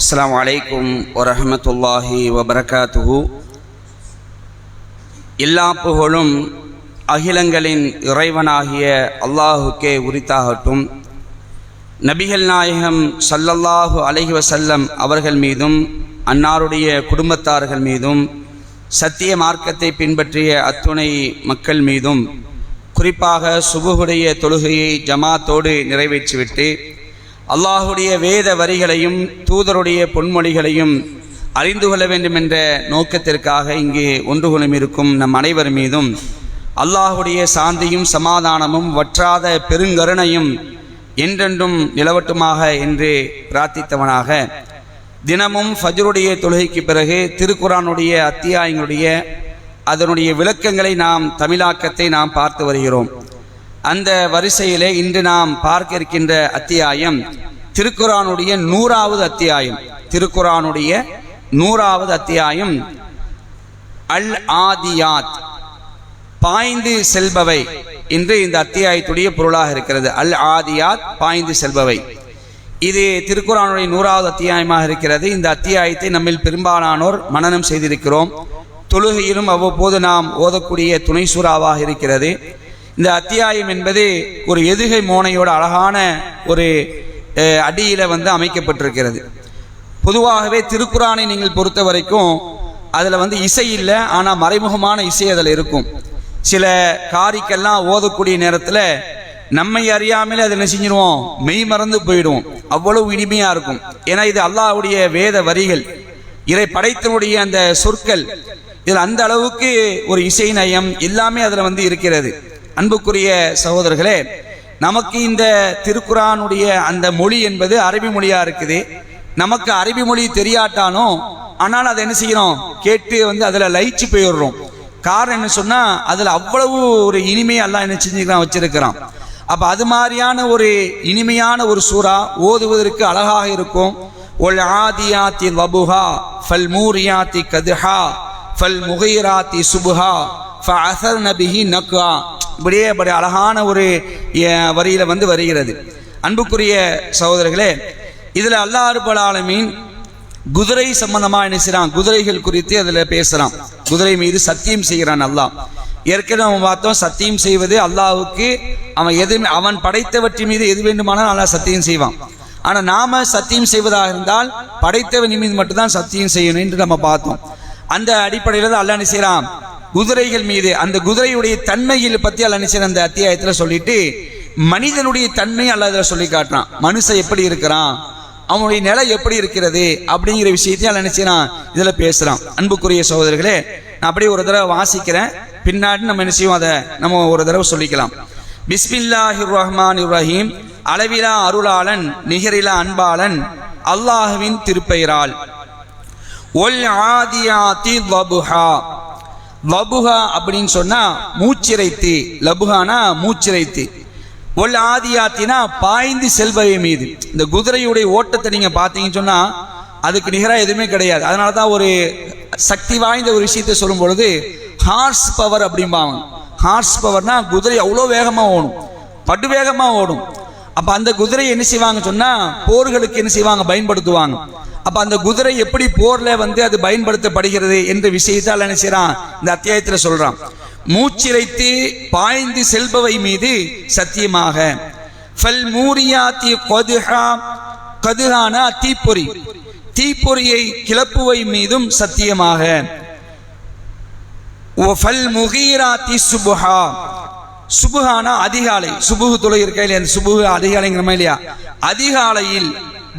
அஸ்ஸலாமு அலைக்கும் வரஹ்மத்துல்லாஹி வபரகாத்துஹு. எல்லா புகழும் அகிலங்களின் இறைவனாகிய அல்லாஹுக்கே உரித்தாகட்டும். நபிகள் நாயகம் ஸல்லல்லாஹு அலைஹி வஸல்லம் அவர்கள் மீதும் அன்னாருடைய குடும்பத்தார்கள் மீதும் சத்திய மார்க்கத்தை பின்பற்றிய அத்துணை மக்கள் மீதும் குறிப்பாக சுபுஹுடைய தொழுகையை ஜமாத்தோடு நிறைவேற்றிவிட்டு அல்லாஹுடைய வேத வரிகளையும் தூதருடைய பொன்மொழிகளையும் அறிந்து கொள்ள வேண்டும் என்ற நோக்கத்திற்காக இங்கே ஒன்று குழுமிருக்கும் நம் அனைவர் மீதும் அல்லாஹுடைய சாந்தியும் சமாதானமும் வற்றாத பெருங்கருணையும் என்றென்றும் நிலவட்டுமாக என்று பிரார்த்தித்தவனாக, தினமும் ஃபஜ்ருடைய தொழுகைக்கு பிறகு திருக்குரானுடைய அத்தியாயங்களுடைய அதனுடைய விளக்கங்களை நாம் தமிழாக்கத்தை நாம் பார்த்து வருகிறோம். அந்த வரிசையிலே இன்று நாம் பார்க்க இருக்கின்ற அத்தியாயம் திருக்குரானுடைய 100வது அத்தியாயம். திருக்குரானுடைய 100வது அத்தியாயம் அல் ஆதியாத், பாய்ந்து செல்பவை என்று இந்த அத்தியாயத்துடைய பொருளாக இருக்கிறது. அல் ஆதியாத், பாய்ந்து செல்பவை. இது திருக்குரானுடைய 100வது அத்தியாயமாக இருக்கிறது. இந்த அத்தியாயத்தை நம்மில் பெரும்பாலானோர் மனனம் செய்திருக்கிறோம். தொழுகையிலும் அவ்வப்போது நாம் ஓதக்கூடிய துணை சூறாவாக இருக்கிறது. இந்த அத்தியாயம் என்பது ஒரு எதுகை மோனையோட அழகான ஒரு அடியில அமைக்கப்பட்டிருக்கிறது. பொதுவாகவே திருக்குரானை நீங்கள் பொறுத்த வரைக்கும் அதில் இசை இல்லை, ஆனால் மறைமுகமான இசை அதில் இருக்கும். சில காரிக்கெல்லாம் ஓதக்கூடிய நேரத்தில் நம்மை அறியாமலே அதை என்ன செஞ்சிருவோம், மெய் மறந்து போயிடுவோம். அவ்வளவு இனிமையாக இருக்கும். ஏன்னா இது அல்லாஹ்வுடைய வேத வரிகள், இறை படைத்தனுடைய அந்த சொற்கள். இதில் அந்த அளவுக்கு ஒரு இசை நயம் எல்லாமே அதில் இருக்கிறது. அன்புக்குரிய சகோதரர்களே, நமக்கு இந்த திருக்குரானுடைய அந்த மொழி என்பது அரபி மொழியாக இருக்குது. நமக்கு அரபி மொழி தெரியாட்டாலும் ஆனால் அதை என்ன செய்யணும், கேட்டு அதில் லயிச்சு போயிடுறோம். காரணம் என்ன சொன்னால் அதில் அவ்வளவு ஒரு இனிமையை எல்லாம் என்ன செஞ்சுக்கிறான், வச்சிருக்கிறான். அப்போ அது மாதிரியான ஒரு இனிமையான ஒரு சூறா ஓதுவதற்கு அழகாக இருக்கும். ஒல் ஆதியாத்தி வபுஹா ஃபல் மூரியாத்தி கதுஹா ஃபல் முகைராத்தி சுபுஹா ஃபஅஸர்ன பிஹி நக்ஆ. இப்படியே அப்படி அழகான ஒரு வரியில வருகிறது. அன்புக்குரிய சகோதரர்களே, இதுல அல்லாஹ் ரப்பல் ஆலமீன் குதிரை சம்பந்தமா என்ன செய்றான், குதிரைகள் குறித்து அதுல பேசுறான். குதிரை மீது சத்தியம் செய்கிறான் அல்லாஹ். ஏற்கனவே நம்ம பார்த்தோம், சத்தியம் செய்வது அல்லாஹ்வுக்கு அவன் படைத்தவற்றின் மீது எது வேண்டுமானாலும் அல்லாஹ் சத்தியம் செய்வான். ஆனா நாம சத்தியம் செய்வதாக இருந்தால் படைத்தவன் மீது மட்டும்தான் சத்தியம் செய்யணும் என்று நம்ம பார்த்தோம். அந்த அடிப்படையில் தான் அல்லாஹ் என்ன செய்றான், குதிரைகள் மீது அந்த குதிரையுடைய தன்மைகளை பத்தி அல்லாஹ் என்ன செய்றான் அந்த அத்தியாயத்துல சொல்லிட்டு மனிதனுடைய தன்மையை அல்லாஹ் இதுல சொல்லி காட்டுறான். மனுஷன் எப்படி இருக்கிறான், அவனுடைய நிலை எப்படி இருக்கிறது அப்படிங்கிற விஷயத்தையும் அல்லாஹ் என்ன செய்றான் இதுல பேசுறான். அன்புக்குரிய சகோதரர்களே, நான் அப்படியே ஒரு தடவை வாசிக்கிறேன், பின்னாடி நம்ம என்ன செய்வோம் அதை நம்ம ஒரு தடவை சொல்லிக்கலாம். பிஸ்மில்லாஹிர் ரஹ்மானிர் ரஹீம். அளவிலா அருளாளன் நிகரிலா அன்பாளன் அல்லாஹ்வின் திருப்பெயரால். ஒல் ஆதியாத்தி வபுஹா. லபுஹா அப்படின்னு சொன்னா மூச்சிரைத்து, லபுஹானா மூச்சிரைத்து. ஒல் ஆதியாத்தினா பாய்ந்து செல்பவை மீது. இந்த குதிரையுடைய ஓட்டத்தை நீங்க பார்த்தீங்கன்னு சொன்னா அதுக்கு நிகராக எதுவுமே கிடையாது. அதனால தான் ஒரு சக்தி வாய்ந்த ஒரு விஷயத்தை சொல்லும் பொழுது ஹார்ஸ் பவர் அப்படிம்பாங்க. ஹார்ஸ் பவர்னா குதிரை அவ்வளோ வேகமாக ஓடும், படு வேகமாக ஓடும். அப்போ அந்த குதிரையை என்ன செய்வாங்க சொன்னா போர்களுக்கு என்ன செய்வாங்க, பயன்படுத்துவாங்க. அப்ப அந்த குதிரை எப்படி போர்ல அது பயன்படுத்தப்படுகிறது என்ற விஷயத்தால் என்ன செய்யறான் இந்த அத்தியாயத்தில் சொல்றான். மூச்சிரைத்து பாய்ந்து செல்பவை மீது சத்தியமாக. ஃபல் மூரியாத்தி கதுஹா. கதுஹானா தீப்பொறி, தீப்பொறியை கிளப்புவை மீதும் சத்தியமாக. ஃபல் முகீராத்தி சுபுஹா. சுபுஹானா அதிகாலை, சுபுஹு தொழுகை இருக்கா இல்லையா, அந்த சுபுஹு அதிகாலைங்கிறமா இல்லையா, அதிகாலையில்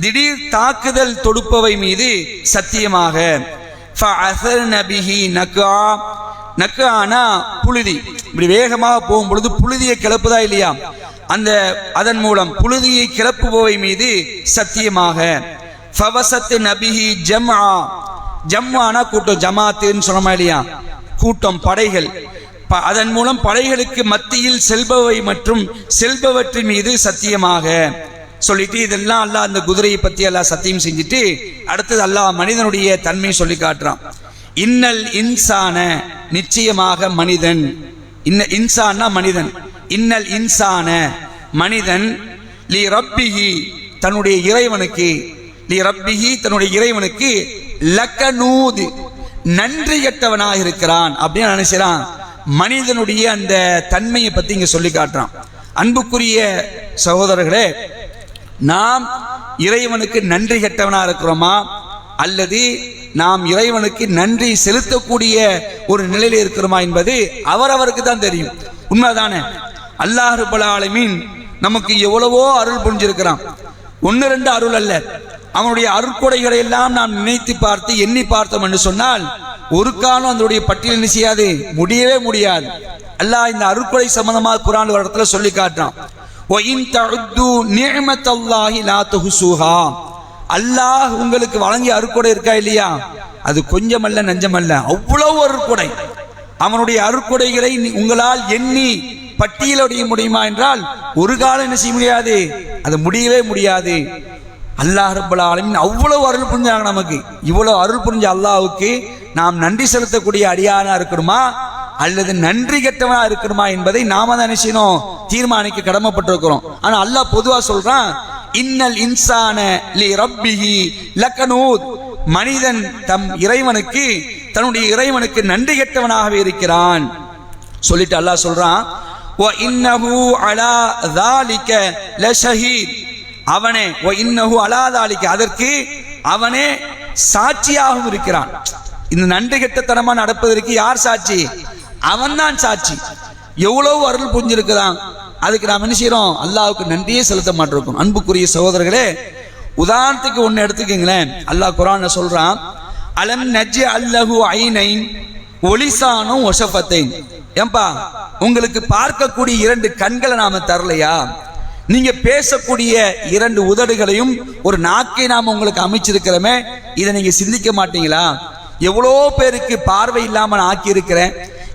திடீர் தாக்குதல் தொடுப்பவை மீது சத்தியமாக. ஃபஅஸர்ன பிஹி நக்ஆ. நக்ஆனா புழுதி, இப்படி வேகமாக போகும் பொழுது புழுதியை கிளப்புதா இல்லையா, அதன் மூலம் புழுதியை கிளப்புபவை மீது சத்தியமாக. ஃபவஸத்ன பிஹி ஜம்ஆ. ஜம்ஆனா கூட்டம், ஜமாத்துன்னு சொன்னோமா இல்லையா, கூட்டம், படைகள். அதன் மூலம் படைகளுக்கு மத்தியில் செல்பவை மற்றும் செல்பவற்றின் மீது சத்தியமாக சொல்லிட்டு இதெல்லாம் அல்லாஹ் அந்த குதிரையை பத்தி அல்லாஹ் சத்தியம் செஞ்சுட்டு அடுத்தது அல்லாஹ் மனிதனுடைய தன்மையை சொல்லி காட்டுறான். இன்னல் இன்சான, நிச்சயமாக மனிதன். இன்சான்னா மனிதன். இன்னல் இன்சான, மனிதன் லி ரப்பிஹி, தன்னுடைய இறைவனுக்கு, லி ரப்பிஹி தன்னுடைய இறைவனுக்கு லகனூத் நன்றி கெட்டவனாக இருக்கிறான் அப்படின்னு நினைச்சான். மனிதனுடைய அந்த தன்மையை பத்தி இங்க சொல்லி காட்டுறான். அன்புக்குரிய சகோதரர்களே, நாம் இறைவனுக்கு நன்றி கெட்டவனா இருக்கிறோமா அல்லது நாம் இறைவனுக்கு நன்றி செலுத்தக்கூடிய ஒரு நிலையில இருக்கிறோமா என்பது அவரவருக்கு தான் தெரியும். உண்மைதானே? அல்லாஹ் ரப்பல் ஆலமீன் நமக்கு எவ்வளவோ அருள் புரிஞ்சிருக்கிறான். 1-2 அருள் அல்ல. அவனுடைய அருட்கொடைகளை எல்லாம் நாம் நினைத்து பார்த்து எண்ணி பார்த்தோம் என்று சொன்னால் ஒரு காலம் அதனுடைய பட்டியல் என்ன செய்யாது, முடியவே முடியாது. அல்லாஹ் இந்த அருட்கொடை சம்பந்தமாக குர்ஆன் ஒரு இடத்துல சொல்லி காட்டுறான். அல்லாஹ் உங்களுக்கு வழங்கிய அருட்கொடை இருக்கா இல்லையா, அது கொஞ்சமல்ல நஞ்சமல்ல, அவ்வளவு அருட்கொடை. அவனுடைய அருட்கொடைகளை உங்களால் எண்ணி பட்டியலுடைய முடியுமா என்றால் ஒரு காலம் என்ன செய்ய முடியாது, அது முடியவே முடியாது. அல்லாஹ் ரப்பல் ஆலமீன் அவ்வளவு அருள் புரிஞ்சாங்க நமக்கு. இவ்வளவு அருள் புரிஞ்ச அல்லாஹ்வுக்கு நாம் நன்றி செலுத்தக்கூடிய அடியானா இருக்கணுமா அல்லது நன்றி கெட்டவனா இருக்கணுமா என்பதை நாம தான் நினைச்சோம் தீர்மானிக்க கடமைப்பட்டிருக்கிறோம். ஆனா அல்லாஹ் பொதுவா சொல்றான், இன்னல் இன்சான லி ரப்பிஹி லகனூத், மனிதன் தம் இறைவனுக்கு தன்னுடைய இறைவனுக்கு நன்றி கெட்டவனாகவே இருக்கிறான் சொல்லிட்டு அல்லாஹ் சொல்றான், வ இன்னஹு அலா ذلك லஷஹீத், அவனே வ இன்னஹு அலா ذلك, அதற்கு அவனே சாட்சியாகவும் இருக்கிறான். இந்த நன்றி கெட்டத்தனமா நடப்பதற்கு யார் சாட்சி? அவன் தான் சாட்சி. எவ்வளவு அருள் புரிஞ்சிருக்கிறான், அதுக்கு நாம் என்ன செய்யறோம், அல்லாஹ்வுக்கு நன்றியே செலுத்த மாட்டிருக்கோம். அன்புக்குரிய சகோதரர்களே, உதாரணத்துக்கு ஒன்னு எடுத்துக்கங்களேன். அல்லாஹ் குர்ஆன்ல சொல்றான், அலம் நஜ்ஜி அல்லஹு ஐனைன் ஒலிசானும் ஒஷஃபத்தைன். ஏம்பா, உங்களுக்கு பார்க்கக்கூடிய 2 கண்களை நாம தரலையா? நீங்க பேசக்கூடிய 2 உதடுகளையும் ஒரு நாக்கை நாம உங்களுக்கு அமைச்சிருக்கிறோமே, இதை நீங்க சிந்திக்க மாட்டீங்களா? எவ்வளோ பேருக்கு பார்வை இல்லாம நான் ஆக்கி இருக்கிறேன்,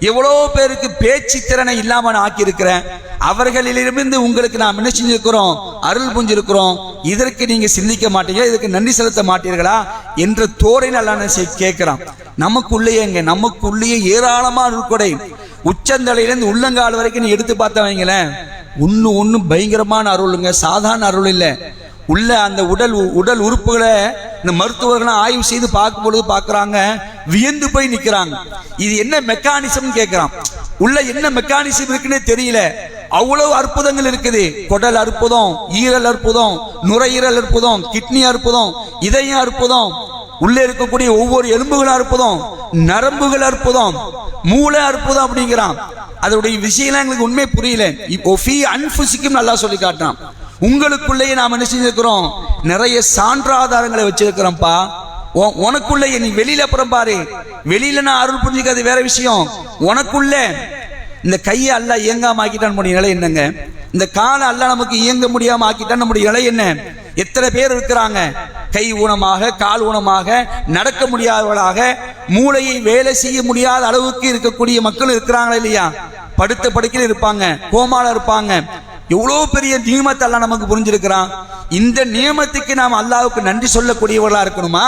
எவ்வளோ பேருக்கு பேச்சு திறனை இல்லாம நான் ஆக்கி இருக்கிறேன், அவர்களிலிருந்து உங்களுக்கு நாம் என்ன செஞ்சிருக்கிறோம், அருள் புரிஞ்சிருக்கிறோம். இதற்கு நீங்க சிந்திக்க மாட்டீங்களா, இதற்கு நன்றி செலுத்த மாட்டீர்களா என்ற தோரையில் அல்லாஹ் கேட்கிறான். நமக்குள்ளேயே ஏராளமான அருள்கொடை, உச்சந்தலையிலிருந்து உள்ளங்கால் வரைக்கும் நீ எடுத்து பார்த்த வைங்களேன், ஒன்னு பயங்கரமான அருளுங்க, சாதாரண அருள் இல்லை. உள்ள அந்த உடல் உறுப்புகளை இந்த மருத்துவர்கள் ஆய்வு செய்து பார்க்கும் பொழுது பார்க்கறாங்க, வியந்து போய் நிக்கிறாங்க. இது என்ன மெக்கானிசம் கேட்கிறான். உள்ள என்ன மெக்கானிசம் இருக்குன்னு தெரியல, அவ்வளவு அற்புதங்கள் இருக்குது. குடல் அற்புதம், ஈரல் அற்புதம், நுரையீரல் அற்புதம், கிட்னி அற்புதம், இதயம் அற்புதம், உள்ள இருக்கக்கூடிய ஒவ்வொரு எலும்புகள் அற்புதம், நரம்புகள் அற்புதம், மூளை அற்புதம் அப்படிங்கிறான். அதோடைய விஷயம் எங்களுக்கு உண்மை புரியல. அன்புசிக்கும் நல்லா சொல்லி காட்டான். உங்களுக்குள்ளேயே நாம் என்ன செஞ்சிருக்கிறோம், நிறைய சான்றாதாரங்களை வச்சிருக்கிறோம்ப்பா. உனக்குள்ளே நீ வெளியில அப்புறம் பாரு, வெளியில நான் அருள் புரிஞ்சுக்காது வேற விஷயம். உனக்குள்ள இந்த கையை அல்ல இயங்காம ஆக்கிட்டான் நம்முடைய நிலை என்னங்க? இந்த காலை அல்ல நமக்கு இயங்க முடியாம ஆக்கிட்டான் நம்முடைய நிலை என்ன? எத்தனை பேர் இருக்கிறாங்க கை ஊனமாக, கால் ஊனமாக, நடக்க முடியாதவர்களாக, மூளையை வேலை செய்ய முடியாத அளவுக்கு இருக்கக்கூடிய மக்கள் இருக்கிறாங்களா இல்லையா? படுத்த படுக்கையில் இருப்பாங்க, கோமால இருப்பாங்க. எவ்வளவு பெரிய நியமத்தை அல்லாஹ் நமக்கு புரிஞ்சிருக்கிறான். இந்த நியமத்துக்கு நாம் அல்லாஹ்வுக்கு நன்றி சொல்லக்கூடியவர்களா இருக்கணுமா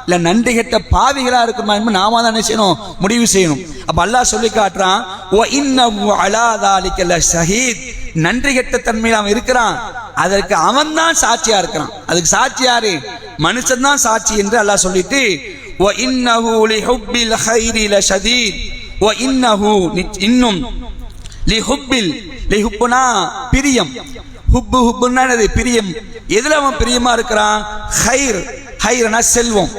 இல்ல நன்றி கெட்ட பாவிகளா இருக்குமா என்று நாம தான் என்ன செய்யணும், முடிவு செய்யணும். அப்ப அல்லாஹ் சொல்லி காட்டுறான், வ இன்னஹு அலா ذلك லஷஹீத், நன்றி கெட்ட தன்மையில் அவன் இருக்கிறான், அதற்கு அவன் தான் சாட்சியா இருக்கிறான். அதுக்கு சாட்சி யாரு? மனுஷன் தான் சாட்சி என்று அல்லாஹ் சொல்லிட்டு, வ இன்னஹு லிஹுப்பில் கைரி லஷதீத், வ இன்னஹு இன்னும் லிஹுப்புனா பிரியம், ஹுப்புனா என்னது? பிரியம். எதுல அவன் பிரியமா இருக்கிறான்? ஹைர்னா செல்வம்.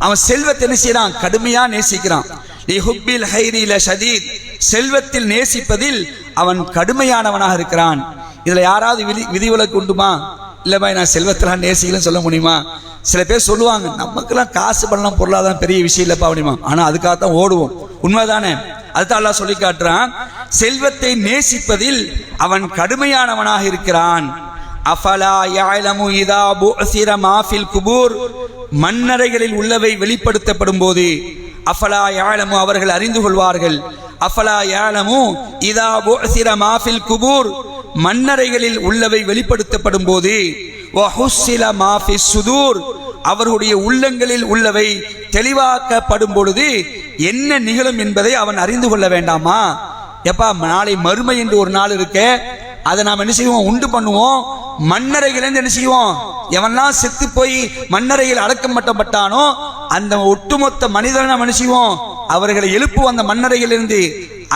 அவன் செல்வத்தை என்ன செய்யறான்? கடுமையா நேசிக்கிறான். லிஹுப்பில் ஹைரி லஷதீத், செல்வத்தில் நேசிப்பதில் அவன் கடுமையானவனாக இருக்கிறான். இதுல யாராவது விதிவிலக்கு உண்டுமா? இல்ல பாய் நான் செல்வத்தெல்லாம் நேசிக்கலன்னு சொல்ல முடியுமா? சில பேர் சொல்லுவாங்க, நமக்கெல்லாம் காசு பண்ணலாம் பொருளாதாரம் பெரிய விஷயம் இல்லப்பா அப்படிமா. ஆனா அதுக்காகத்தான் ஓடுவோம். உண்மைதானே? அதுதான் அல்லாஹ் சொல்லி காட்டுறான், செல்வத்தை நேசிப்பதில் அவன் கடுமையானவனாக இருக்கிறான். அஃபலா யஅலமு இதா புஅசிர மா ஃபில் குபூர், மண்ணறைகளில் உள்ளவை வெளிப்படுத்தப்படும் போது, அஃபலா யஅலமு அவர்கள் அறிந்து கொள்வார்கள். அஃபலா யஅலமு இதா புஅசிர மா ஃபில் குபூர், மண்ணறைகளில் உள்ளவை வெளிப்படுத்தப்படும் போது, வஹுஸ்ஸில மா ஃபிஸ் சுதூர், அவர்களுடைய உள்ளங்களில் உள்ளவை தெளிவாக்கப்படும் பொழுது என்ன நிகழும் என்பதை அவன் அறிந்து கொள்ள வேண்டாமா? எப்பா, நாளை மறுமை என்று ஒரு நாள் இருக்க, அதை நாம் என்ன செய்வோம்? உண்டு பண்ணுவோம். மண்ணறைகள் என்ன செய்வோம்? எவன்லாம் செத்து போய் மண்ணறையில் அடக்கம் பட்டப்பட்டானோ அந்த ஒட்டுமொத்த மனிதன மனுஷியும் அவர்களை எழுப்பும் அந்த மண்ணறையிலிருந்து.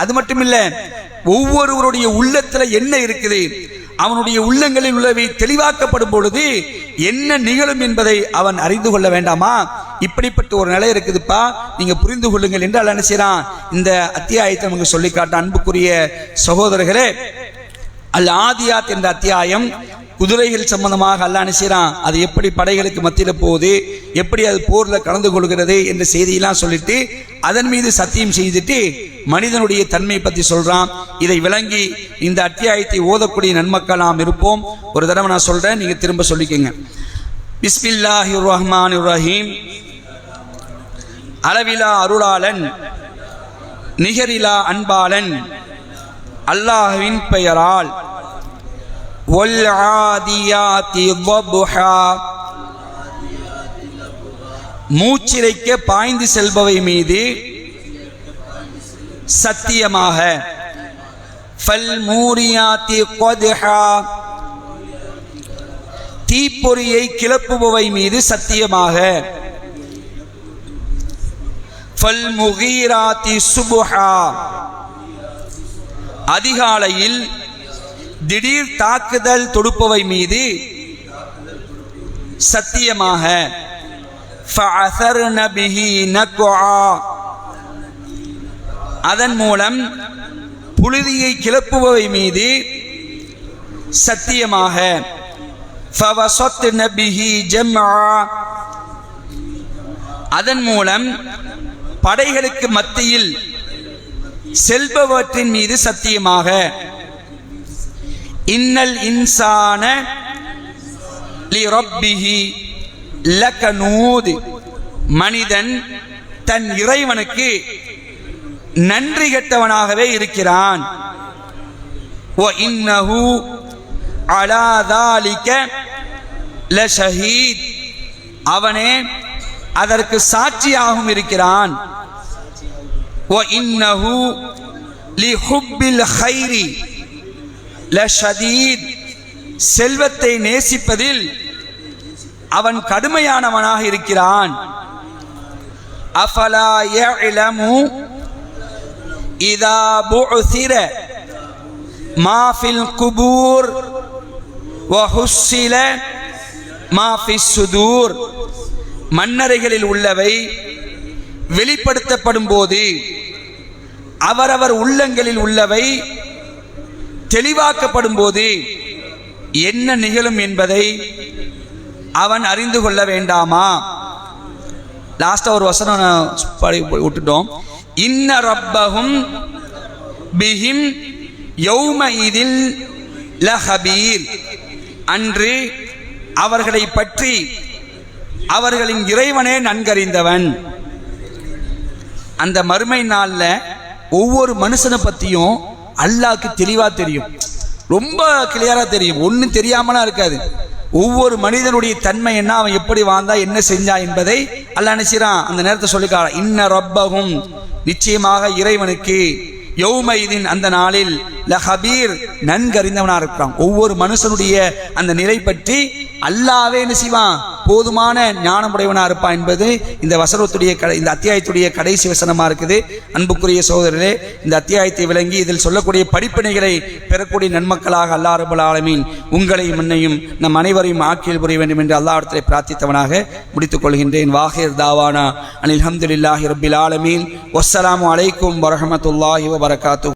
அது மட்டும் இல்ல, ஒவ்வொருவருடைய உள்ளத்துல என்ன இருக்குது, அவனுடைய உள்ளங்களில் உள்ளவை தெளிவாக்கப்படும் பொழுது என்ன நிகழும் என்பதை அவன் அறிந்து கொள்ள வேண்டாமா? இப்படிப்பட்ட ஒரு நிலை இருக்குதுப்பா, நீங்க புரிந்து கொள்ளுங்கள் என்று அல்லாஹ் நினைச்சான். இந்த அத்தியாயத்தை நமக்கு சொல்லி காட்ட அன்புக்குரிய சகோதரர்களே, அல் ஆதியாத் என்ற அத்தியாயம் குதிரைகள் சம்பந்தமாக அல்லாஹ் நினைச்சான். அது எப்படி படைகளுக்கு மத்தியில் போகுது, எப்படி அது போர்ல கலந்து கொள்கிறது என்ற செய்தியெல்லாம் சொல்லிட்டு அதன் மீது சத்தியம் செய்துட்டு மனிதனுடைய தன்மை பற்றி சொல்றான். இதை விளங்கி இந்த அத்தியாயத்தை ஓதக்கூடிய நன்மக்கள் நாம் இருப்போம். ஒரு தடவை நான் சொல்றேன், நீங்க திரும்ப சொல்லிக்கங்க. பிஸ்மில்லாஹிர் ரஹ்மானிர் ரஹீம். அளவிலா அருளாளன் நிகரிலா அன்பாளன் அல்லாஹ்வின் பெயரால். வல் ஆதியாதி ضبحا, மூச்சிரைக்க பாய்ந்து செல்பவை மீது சத்தியமாக. ஃபல் மூரியாத்தி قدحا, தீப்பொறியை கிளப்புபவை மீது சத்தியமாக. ஃபல் முகீராத்தி சுபஹா, அதிகாலையில் திடீர் தாக்குதல் தொடுப்பவை மீது சத்தியமாக. ஃபஅஸர்ன பிஹி நக்ஆ, அதன் மூலம் புழுதியை கிளப்புபவை மீது சத்தியமாக. ஃபவஸத்ன பிஹி ஜம்ஆ, அதன் மூலம் படைகளுக்கு மத்தியில் செல்பவற்றின் மீது சத்தியமாக. இன்னல் இன்சான லிரப்பிஹி லகனூத், மனிதன் தன் இறைவனுக்கு நன்றி கெட்டவனாகவே இருக்கிறான். வ இன்னஹு அலா தாலிக லஷஹீத், அவனே அதற்கு சாட்சியாகவும் இருக்கிறான். வ இன்னஹு லிஹுப்பில் கைரி லஷதீத், செல்வத்தை நேசிப்பதில் அவன் கடுமையானவனாக இருக்கிறான். அஃபலா யஅலமு இதா புஉசிர மா ஃபில் குபூர் வ ஹுஸ்ஸில மா ஃபிஸ் சுதூர், மண்ணறைகளில் உள்ளவை வெளிப்படுத்தப்படும் போது அவரவர் உள்ளங்களில் உள்ளவை தெளிவாக்கப்படும் போது என்ன நிகழும் என்பதை அவன் அறிந்து கொள்ள வேண்டாமா? லாஸ்டா ஒரு வசனம் விட்டுட்டோம். இன்ன ரப்பஹும் பிஹிம் யௌமஇதில் லஹபீர், அன்று அவர்களை பற்றி அவர்களின் இறைவனே நன்கறிந்தவன். அந்த மறுமை நாள்ல ஒவ்வொரு மனுஷனை பத்தியும் அல்லாஹ்க்கு தெளிவா தெரியும், ரொம்ப கிளியரா தெரியும், ஒன்னும் தெரியாமலாம் இருக்காது. ஒவ்வொரு மனிதனுடைய தன்மை என்ன, அவன் எப்படி வாழ்ந்தா, என்ன செஞ்சா என்பதை அல்லாஹ் நினைச்சான் அந்த நேரத்தை சொல்லிக்கார. இன்ன ரப்பஹும், நிச்சயமாக இறைவனுக்கு, யௌமஇதின், அந்த நாளில், லஹபீர், நன்கறிந்தவனா இருக்கிறான். ஒவ்வொரு மனுஷனுடைய அந்த நிலை பற்றி அல்லாஹ்வே என்ன செய்வான், போதுமான ஞானமுடையவனா இருப்பான் என்பது இந்த வசனத்துடைய இந்த அத்தியாயத்துடைய கடைசி வசனமா இருக்குது. அன்புக்குரிய சகோதரர்களே, இந்த அத்தியாயத்தை விளங்கி இதில் சொல்லக்கூடிய படிப்பினைகளை பெறக்கூடிய நன்மக்களாக அல்லாஹ் ரப்பல் ஆலமீன் உங்களையும் என்னையும் நம் அனைவரையும் ஆக்கில் புரிய வேண்டும் என்று அல்லாஹ்விடத்திலே பிரார்த்தித்தவனாக முடித்துக் கொள்கின்றேன். வாஹிர் தாவானா அனில் ஹம்துலில்லாஹி ரப்பில் ஆலமீன். வஸ்ஸலாமு அலைக்கும் வரஹ்மத்துல்லாஹி வபரகாத்துஹு.